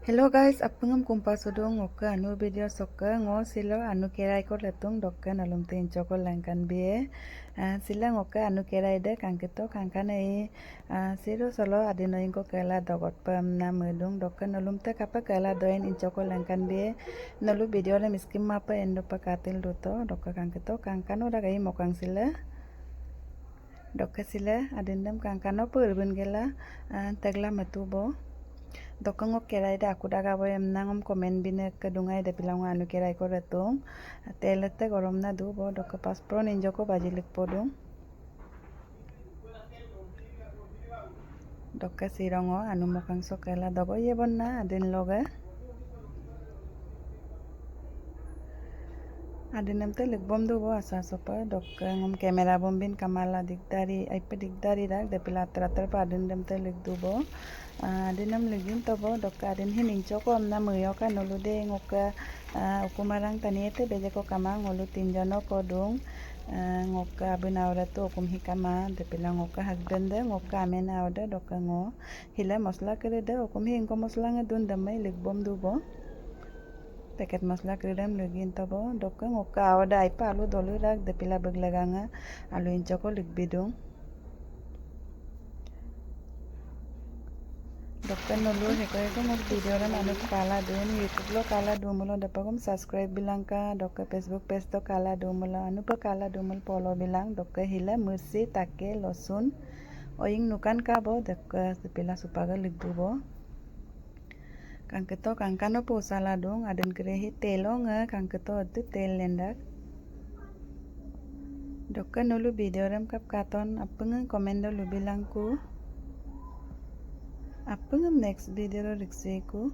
Hello guys, apungam kumpasudong oka anu video soka ngo silo anu kerai ko letung dokkan alum tin chokol langkan bie sila ngoka anu kerai de kangkito kangkana silo solo adino inko kela dogot pam na medung dokkan alum te kapa kela doin in chokol langkan bie nalu video le miskim mapa endo pakatil duto dokka kangkito kangkano dagai mokang sila dokka sila adindam kangkano purbun gela tegla metubo dokang ok kerai da aku daga boy nangom komen bine kedungai de bilang anu kerai ko retung telete gorom na du bo dok pas pro ninjo ko bajilik podung dok sirongo anu mokang sokela dogo ye bonna adin loga adinam te bom du bo asa sopa dok ngom kamera bombin kamala dikdari aipe dikdari dak de pilatrater pa adindam te du bo adinam ligin to bo dok adin hining choko amna muyo ka nolude ngoka ukumarang taniete beje ko kamang ngolu tinjono kodung ngoka binawra to ukum hikama de pilang ngoka hagdende ngoka amena awda dok ngo hila mosla kere de ukum hingko mosla ngedun damai bom du bo paket masla kredam lagin tabo dokka ngoka awada aipa alu dolu rak de pila beglaganga alu inchoko bidung dokka nolu heko ngok video ram anu kala dun youtube lo kala dumulo dapagum subscribe bilang ka dokka facebook page to kala dumulo anu pa kala dumul polo bilang dokka hila mursi take losun oing nukan ka bo dokka pila supaga ligdubo kangketo kangkano po saladong adun krehi telong kangketo adu tel lendak dokka nulu video ram kap katon apeng komendo lu bilangku apeng next video lo rikseku